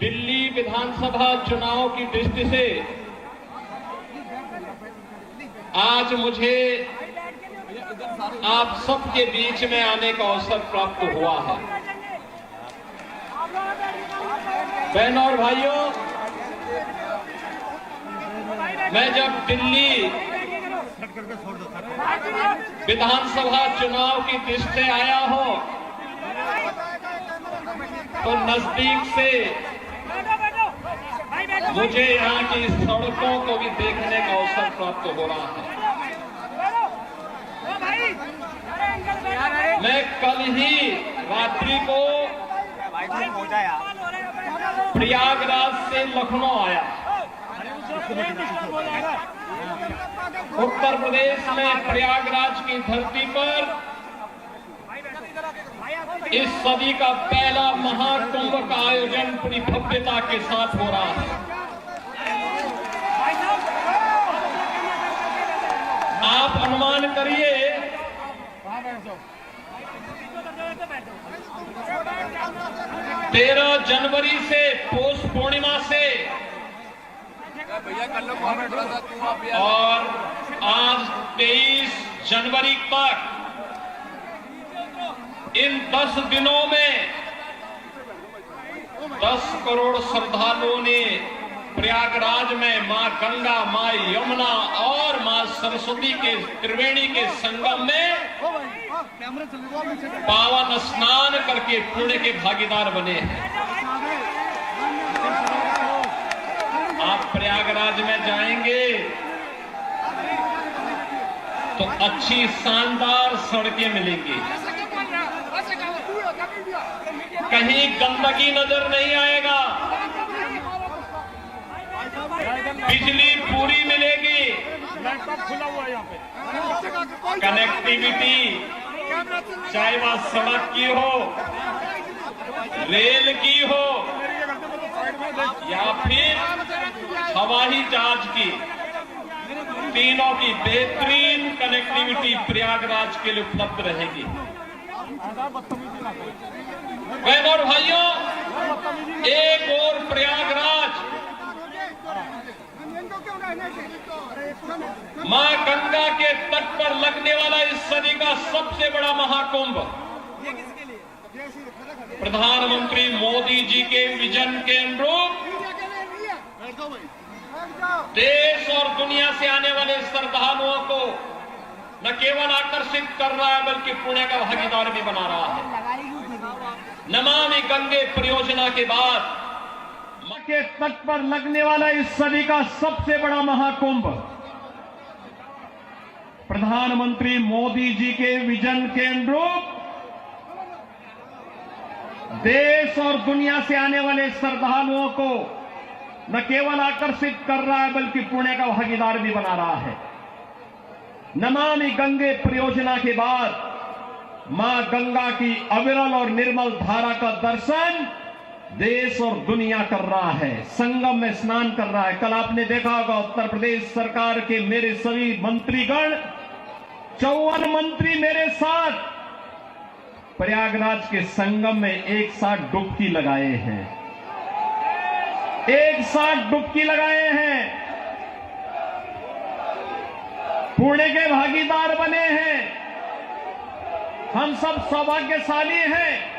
दिल्ली विधानसभा चुनाव की दृष्टि से आज मुझे आप सबके बीच में आने का अवसर प्राप्त हुआ है। बहनों और भाइयों, मैं जब दिल्ली विधानसभा चुनाव की दृष्टि से आया हूं तो नजदीक से मुझे यहां की सड़कों को भी देखने का अवसर प्राप्त हो रहा है। मैं कल ही रात्रि को प्रयागराज से लखनऊ आया। उत्तर प्रदेश में प्रयागराज की धरती पर इस सदी का पहला महाकुंभ का आयोजन पूरी भव्यता के साथ हो रहा है। आप अनुमान करिए 13 जनवरी से पौष पूर्णिमा से और आज 23 जनवरी तक इन 10 दिनों में 10 करोड़ श्रद्धालुओं ने प्रयागराज में मां गंगा, मां यमुना और मां सरस्वती के त्रिवेणी के संगम में पावन स्नान करके पुण्य के भागीदार बने हैं। आप प्रयागराज में जाएंगे तो अच्छी शानदार सड़कें मिलेंगी, कहीं गंदगी नजर नहीं आएगा, बिजली पूरी मिलेगी, कनेक्टिविटी चाहे वह सड़क की हो, रेल की हो या फिर हवाई जहाज की, तीनों की बेहतरीन कनेक्टिविटी प्रयागराज के लिए उपलब्ध रहेगी। बहनों और भाइयों, एक और प्रयागराज मां गंगा के तट पर लगने वाला इस सदी का सबसे बड़ा महाकुंभ प्रधानमंत्री मोदी जी के विजन के अनुरूप देश और दुनिया से आने वाले श्रद्धालुओं को न केवल आकर्षित कर रहा है बल्कि पुण्य का भागीदार भी बना रहा है। नमामि गंगे परियोजना के बाद के तट पर लगने वाला इस सदी का सबसे बड़ा महाकुंभ प्रधानमंत्री मोदी जी के विजन के अनुरूप देश और दुनिया से आने वाले श्रद्धालुओं को न केवल आकर्षित कर रहा है बल्कि पुण्य का भागीदार भी बना रहा है। नमामि गंगे परियोजना के बाद मां गंगा की अविरल और निर्मल धारा का दर्शन देश और दुनिया कर रहा है, संगम में स्नान कर रहा है। कल आपने देखा होगा उत्तर प्रदेश सरकार के मेरे सभी मंत्रीगण 54 मंत्री मेरे साथ प्रयागराज के संगम में एक साथ डुबकी लगाए हैं, एक साथ डुबकी लगाए हैं, पुण्य के भागीदार बने हैं। हम सब सौभाग्यशाली हैं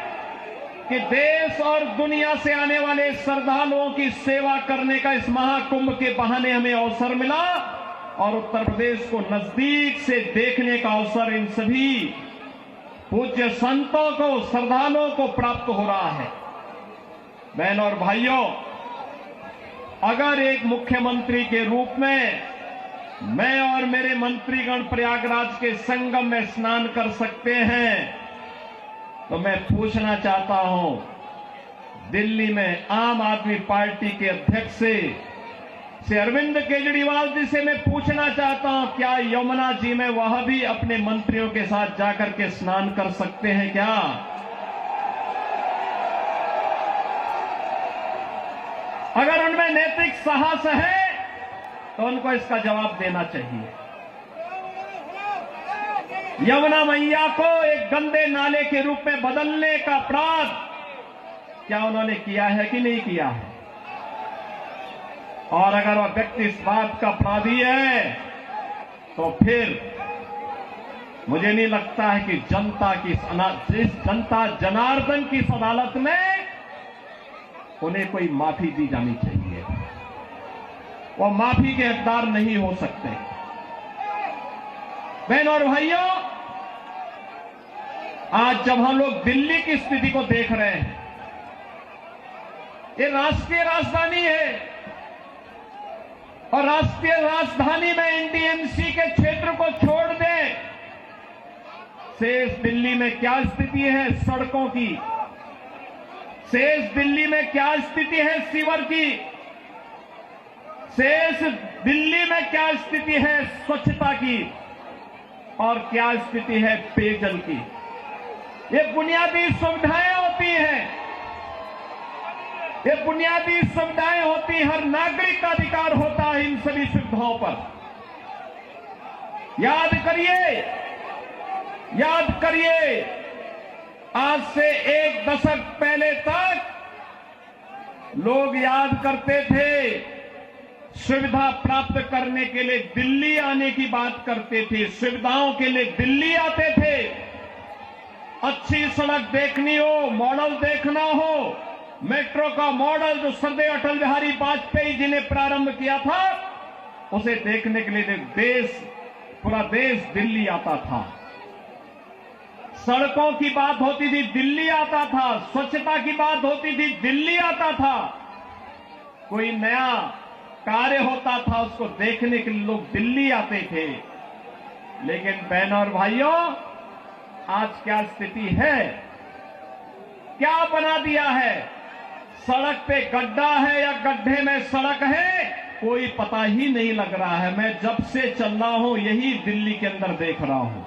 कि देश और दुनिया से आने वाले श्रद्धालुओं की सेवा करने का इस महाकुंभ के बहाने हमें अवसर मिला और उत्तर प्रदेश को नजदीक से देखने का अवसर इन सभी पूज्य संतों को, श्रद्धालुओं को प्राप्त हो रहा है। बहनों और भाइयों, अगर एक मुख्यमंत्री के रूप में मैं और मेरे मंत्रीगण प्रयागराज के संगम में स्नान कर सकते हैं तो मैं पूछना चाहता हूं, दिल्ली में आम आदमी पार्टी के अध्यक्ष से अरविंद केजरीवाल जी से मैं पूछना चाहता हूं, क्या यमुना जी में वह भी अपने मंत्रियों के साथ जाकर के स्नान कर सकते हैं क्या? अगर उनमें नैतिक साहस है तो उनको इसका जवाब देना चाहिए। यमुना मैया को एक गंदे नाले के रूप में बदलने का अपराध क्या उन्होंने किया है कि नहीं किया है? और अगर वह व्यक्ति इस बात का अपराधी है तो फिर मुझे नहीं लगता है कि जनता जनार्दन की इस अदालत में उन्हें कोई माफी दी जानी चाहिए। वो माफी के हकदार नहीं हो सकते। बहनों और भाइयों, आज जब हम लोग दिल्ली की स्थिति को देख रहे हैं, ये राष्ट्रीय राजधानी है और राष्ट्रीय राजधानी में एनडीएमसी के क्षेत्र को छोड़ दें, शेष दिल्ली में क्या स्थिति है सड़कों की, शेष दिल्ली में क्या स्थिति है सीवर की, शेष दिल्ली में क्या स्थिति है स्वच्छता की और क्या स्थिति है पेयजल की। ये बुनियादी सुविधाएं होती हैं, ये बुनियादी सुविधाएं होती हैं। हर नागरिक का अधिकार होता है इन सभी सुविधाओं पर। याद करिए, आज से एक दशक पहले तक लोग याद करते थे, सुविधा प्राप्त करने के लिए दिल्ली आने की बात करते थे, सुविधाओं के लिए दिल्ली आते थे। अच्छी सड़क देखनी हो, मॉडल देखना हो, मेट्रो का मॉडल जो सरदार अटल बिहारी वाजपेयी जी ने प्रारंभ किया था, उसे देखने के लिए पूरा देश दिल्ली आता था। सड़कों की बात होती थी, दिल्ली आता था। स्वच्छता की बात होती थी, दिल्ली आता था। कोई नया कार्य होता था, उसको देखने के लिए लोग दिल्ली आते थे। लेकिन बहनों और भाइयों, आज क्या स्थिति है, क्या बना दिया है? सड़क पे गड्ढा है या गड्ढे में सड़क है, कोई पता ही नहीं लग रहा है। मैं जब से चल रहा हूं यही दिल्ली के अंदर देख रहा हूं।